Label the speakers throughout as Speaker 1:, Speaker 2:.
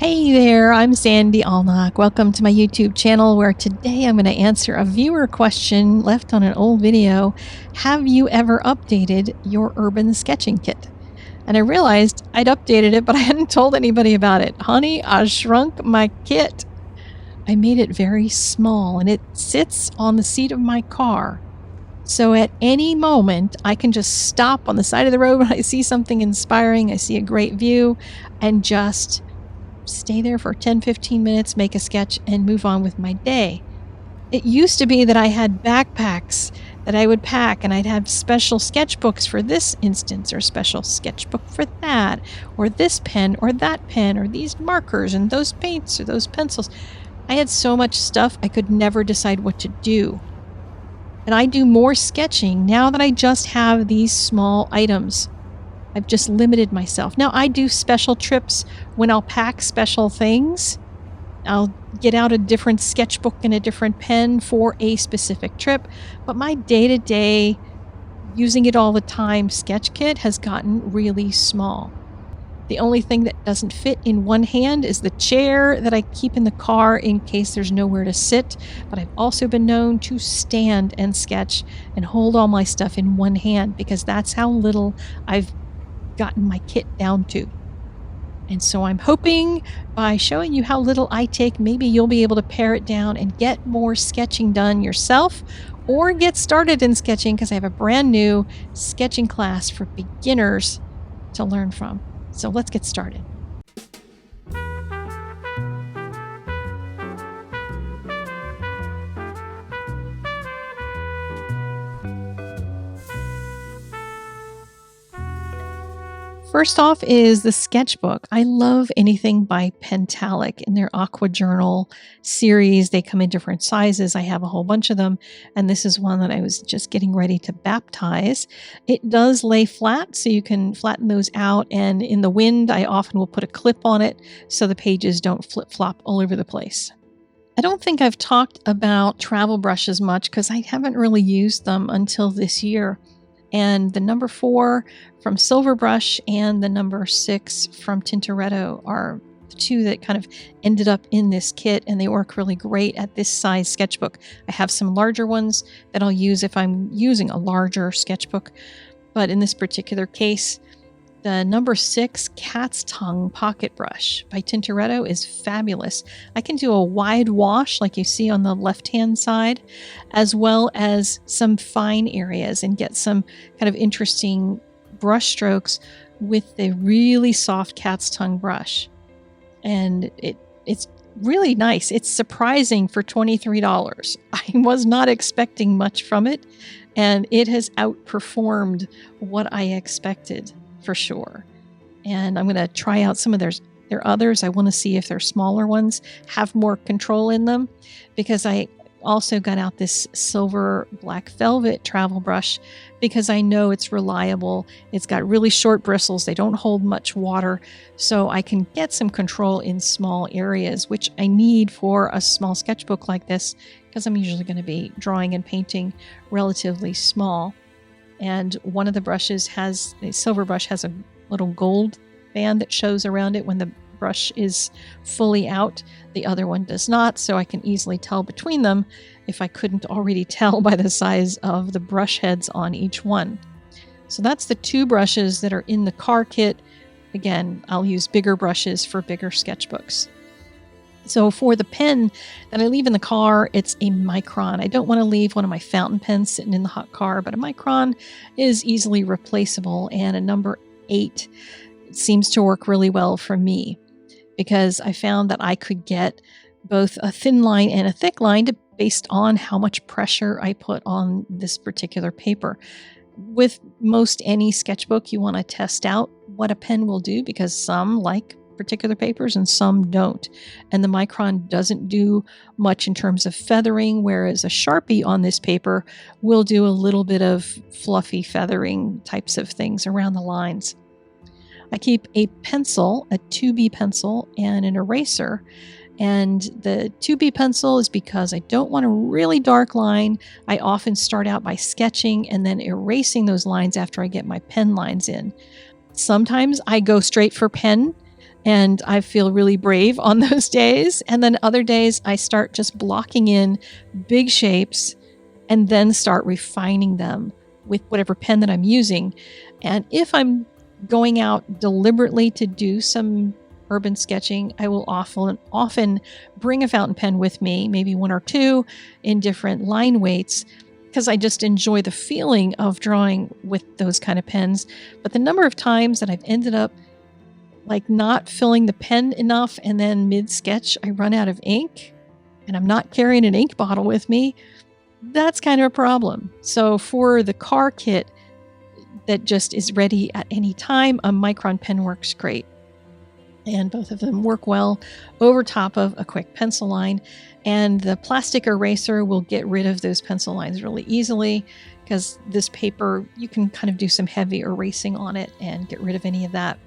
Speaker 1: Hey there, I'm Sandy Allnock. Welcome to my YouTube channel where today I'm going to answer a viewer question left on an old video. Have you ever updated your urban sketching kit? And I realized I'd updated it, but I hadn't told anybody about it. Honey, I shrunk my kit. I made it very small and it sits on the seat of my car. So at any moment, I can just stop on the side of the road when I see something inspiring, I see a great view, and just stay there for 10-15 minutes, make a sketch, and move on with my day. It used to be that I had backpacks that I would pack, and I'd have special sketchbooks for this instance, or special sketchbook for that, or this pen, or that pen, or these markers, and those paints, or those pencils. I had so much stuff I could never decide what to do. And I do more sketching now that I just have these small items. I've just limited myself. Now, I do special trips when I'll pack special things. I'll get out a different sketchbook and a different pen for a specific trip. But my day-to-day, using it all the time sketch kit has gotten really small. The only thing that doesn't fit in one hand is the chair that I keep in the car in case there's nowhere to sit. But I've also been known to stand and sketch and hold all my stuff in one hand because that's how little I've gotten my kit down to. And so I'm hoping by showing you how little I take, maybe you'll be able to pare it down and get more sketching done yourself or get started in sketching because I have a brand new sketching class for beginners to learn from. So let's get started. First off is the sketchbook. I love anything by Pentalic in their Aqua journal series. They come in different sizes. I have a whole bunch of them, and this is one that I was just getting ready to baptize. It does lay flat, so you can flatten those out, and in the wind, I often will put a clip on it so the pages don't flip-flop all over the place. I don't think I've talked about travel brushes much because I haven't really used them until this year. And the number 4 from Silverbrush and the number 6 from Tintoretto are the two that kind of ended up in this kit, and they work really great at this size sketchbook. I have some larger ones that I'll use if I'm using a larger sketchbook, but in this particular case, the number 6 Cat's Tongue Pocket Brush by Tintoretto is fabulous. I can do a wide wash like you see on the left-hand side, as well as some fine areas and get some kind of interesting brush strokes with the really soft Cat's Tongue brush. And it's really nice. It's surprising for $23. I was not expecting much from it, and it has outperformed what I expected. For sure. And I'm going to try out some of their others. I want to see if their smaller ones have more control in them, because I also got out this silver black velvet travel brush because I know it's reliable. It's got really short bristles. They don't hold much water, so I can get some control in small areas, which I need for a small sketchbook like this because I'm usually going to be drawing and painting relatively small. And one of the brushes the silver brush has a little gold band that shows around it when the brush is fully out. The other one does not, so I can easily tell between them if I couldn't already tell by the size of the brush heads on each one. So that's the 2 brushes that are in the car kit. Again, I'll use bigger brushes for bigger sketchbooks. So for the pen that I leave in the car, it's a Micron. I don't want to leave one of my fountain pens sitting in the hot car, but a Micron is easily replaceable, and a number 8 seems to work really well for me because I found that I could get both a thin line and a thick line based on how much pressure I put on this particular paper. With most any sketchbook, you want to test out what a pen will do because some like particular papers and some don't. And the Micron doesn't do much in terms of feathering, whereas a Sharpie on this paper will do a little bit of fluffy feathering types of things around the lines. I keep a pencil, a 2B pencil, and an eraser. And the 2B pencil is because I don't want a really dark line. I often start out by sketching and then erasing those lines after I get my pen lines in. Sometimes I go straight for pen And I feel really brave on those days. And then other days I start just blocking in big shapes and then start refining them with whatever pen that I'm using. And if I'm going out deliberately to do some urban sketching, I will often bring a fountain pen with me, maybe one or two in different line weights, because I just enjoy the feeling of drawing with those kind of pens. But the number of times that I've ended up like not filling the pen enough, and then mid-sketch I run out of ink and I'm not carrying an ink bottle with me, that's kind of a problem. So for the car kit that just is ready at any time, a Micron pen works great. And both of them work well over top of a quick pencil line. And the plastic eraser will get rid of those pencil lines really easily, because this paper, you can kind of do some heavy erasing on it and get rid of any of that.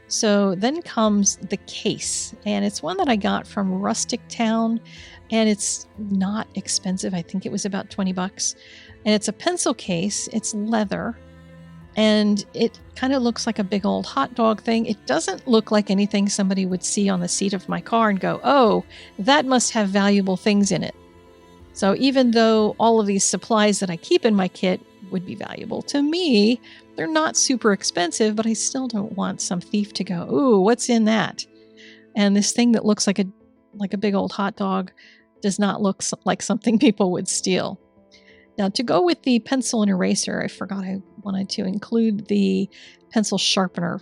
Speaker 1: So then comes the case, and it's one that I got from Rustic Town, and it's not expensive. I think it was about 20 bucks. And it's a pencil case. It's leather, and it kind of looks like a big old hot dog thing. It doesn't look like anything somebody would see on the seat of my car and go, oh, that must have valuable things in it. So even though all of these supplies that I keep in my kit would be valuable to me, they're not super expensive, but I still don't want some thief to go, ooh, what's in that? And this thing that looks like a big old hot dog does not look like something people would steal. Now, to go with the pencil and eraser, I forgot I wanted to include the pencil sharpener.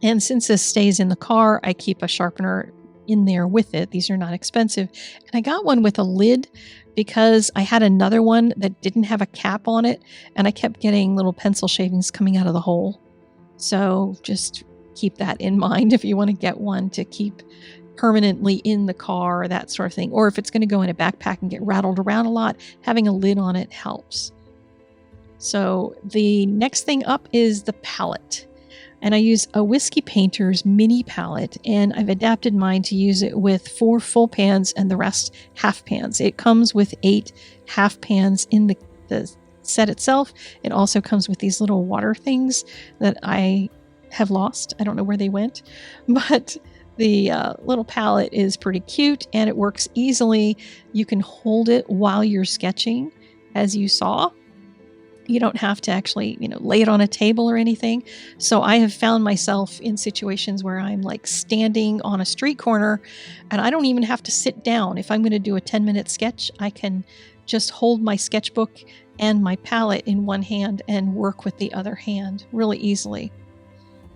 Speaker 1: And since this stays in the car, I keep a sharpener in there with it. These are not expensive. And I got one with a lid because I had another one that didn't have a cap on it, and I kept getting little pencil shavings coming out of the hole. So just keep that in mind if you want to get one to keep permanently in the car, that sort of thing. Or if it's going to go in a backpack and get rattled around a lot, having a lid on it helps. So the next thing up is the palette. And I use a Whiskey Painter's mini palette, and I've adapted mine to use it with 4 full pans and the rest half pans. It comes with 8 half pans in the set itself. It also comes with these little water things that I have lost. I don't know where they went, but the little palette is pretty cute, and it works easily. You can hold it while you're sketching, as you saw. You don't have to actually, lay it on a table or anything. So I have found myself in situations where I'm like standing on a street corner and I don't even have to sit down. If I'm going to do a 10-minute sketch, I can just hold my sketchbook and my palette in one hand and work with the other hand really easily.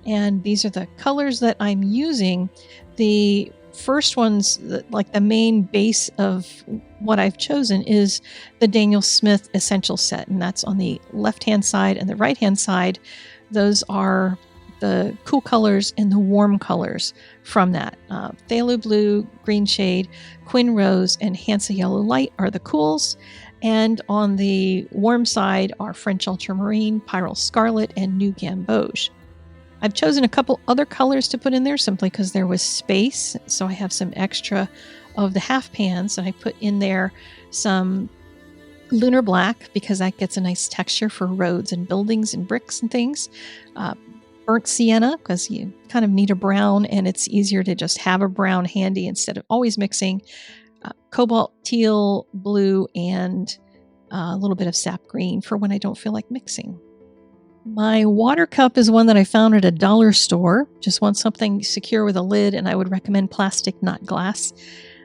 Speaker 1: And these are the colors that I'm using. The first ones, like the main base of what I've chosen, is the Daniel Smith Essential Set, and that's on the left-hand side, and the right-hand side, those are the cool colors and the warm colors from that. Phthalo Blue, Green Shade, Quin Rose, and Hansa Yellow Light are the cools, and on the warm side are French Ultramarine, Pyrrole Scarlet, and New Gamboge. I've chosen a couple other colors to put in there simply because there was space. So I have some extra of the half pans, and I put in there some Lunar Black because that gets a nice texture for roads and buildings and bricks and things. Burnt Sienna because you kind of need a brown, and it's easier to just have a brown handy instead of always mixing. Cobalt, Teal, Blue, and a little bit of Sap Green for when I don't feel like mixing. My water cup is one that I found at a dollar store. Just want something secure with a lid, and I would recommend plastic, not glass.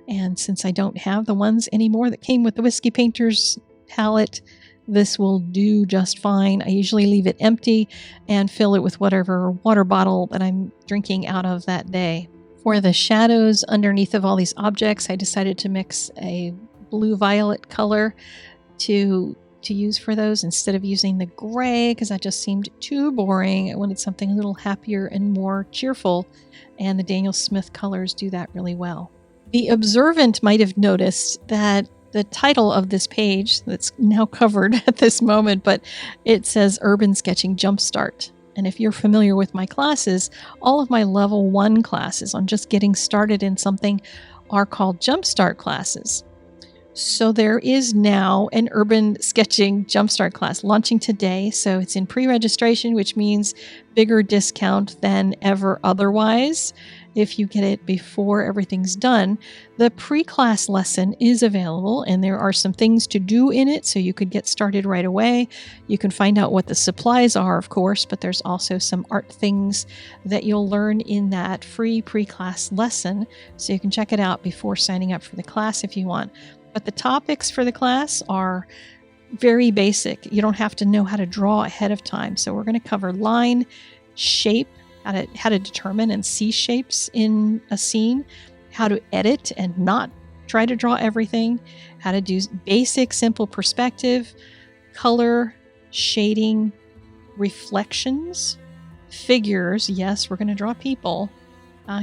Speaker 1: And since I don't have the ones anymore that came with the Whiskey Painter's palette, this will do just fine. I usually leave it empty and fill it with whatever water bottle that I'm drinking out of that day. For the shadows underneath of all these objects, I decided to mix a blue-violet color to use for those instead of using the gray because that just seemed too boring. I wanted something a little happier and more cheerful, and the Daniel Smith colors do that really well. The observant might have noticed that the title of this page that's now covered at this moment, but it says Urban Sketching Jumpstart. And if you're familiar with my classes, all of my level 1 classes on just getting started in something are called Jumpstart classes. So there is now an urban sketching jumpstart class launching today. So it's in pre-registration, which means bigger discount than ever otherwise if you get it before everything's done. The pre-class lesson is available and there are some things to do in it, so you could get started right away. You can find out what the supplies are, of course, but there's also some art things that you'll learn in that free pre-class lesson, so you can check it out before signing up for the class if you want. But the topics for the class are very basic. You don't have to know how to draw ahead of time. So we're going to cover line, shape, how to determine and see shapes in a scene, how to edit and not try to draw everything, how to do basic, simple perspective, color, shading, reflections, figures. Yes, we're going to draw people,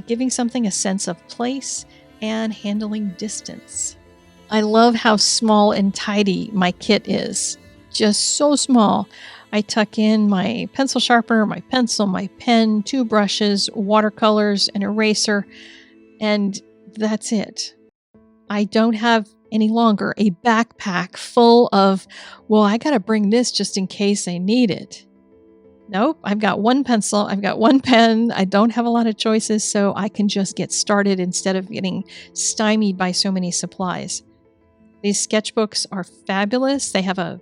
Speaker 1: giving something a sense of place, and handling distance. I love how small and tidy my kit is. Just so small. I tuck in my pencil sharpener, my pencil, my pen, 2 brushes, watercolors, an eraser, and that's it. I don't have any longer a backpack full of, well, I got to bring this just in case I need it. Nope, I've got 1 pencil, I've got 1 pen, I don't have a lot of choices, so I can just get started instead of getting stymied by so many supplies. These sketchbooks are fabulous. They have a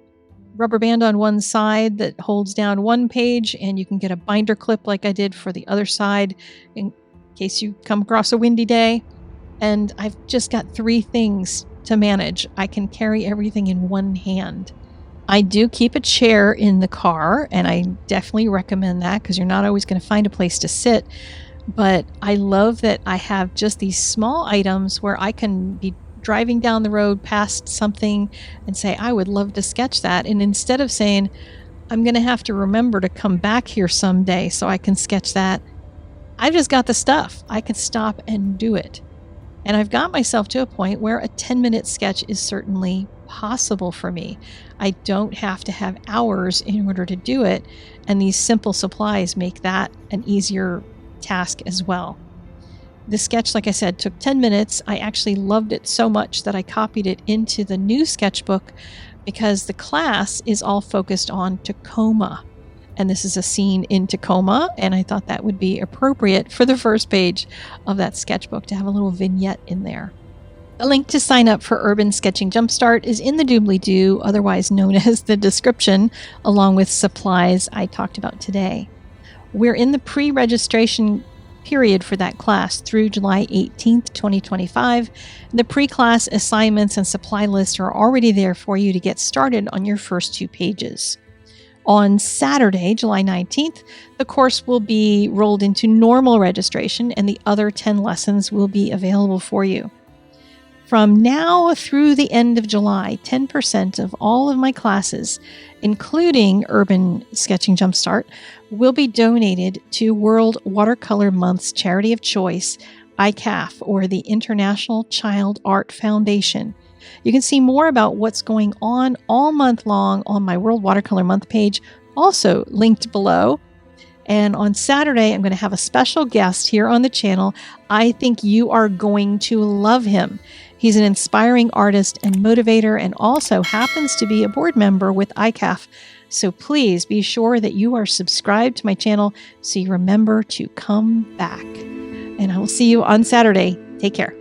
Speaker 1: rubber band on one side that holds down one page, and you can get a binder clip like I did for the other side in case you come across a windy day. And I've just got 3 things to manage. I can carry everything in one hand. I do keep a chair in the car, and I definitely recommend that because you're not always going to find a place to sit. But I love that I have just these small items where I can be driving down the road past something and say, I would love to sketch that. And instead of saying, I'm going to have to remember to come back here someday so I can sketch that, I've just got the stuff. I can stop and do it. And I've got myself to a point where a 10-minute sketch is certainly possible for me. I don't have to have hours in order to do it. And these simple supplies make that an easier task as well. The sketch, like I said, took 10 minutes. I actually loved it so much that I copied it into the new sketchbook because the class is all focused on Tacoma. And this is a scene in Tacoma, and I thought that would be appropriate for the first page of that sketchbook to have a little vignette in there. A link to sign up for Urban Sketching Jumpstart is in the doobly-doo, otherwise known as the description, along with supplies I talked about today. We're in the pre-registration period for that class through July 18th, 2025. The pre-class assignments and supply list are already there for you to get started on your first 2 pages. On Saturday, July 19th, the course will be rolled into normal registration and the other 10 lessons will be available for you. From now through the end of July, 10% of all of my classes, including Urban Sketching Jumpstart, will be donated to World Watercolor Month's charity of choice, ICAF, or the International Child Art Foundation. You can see more about what's going on all month long on my World Watercolor Month page, also linked below. And on Saturday, I'm going to have a special guest here on the channel. I think you are going to love him. He's an inspiring artist and motivator and also happens to be a board member with ICAF. So please be sure that you are subscribed to my channel so you remember to come back. And I will see you on Saturday. Take care.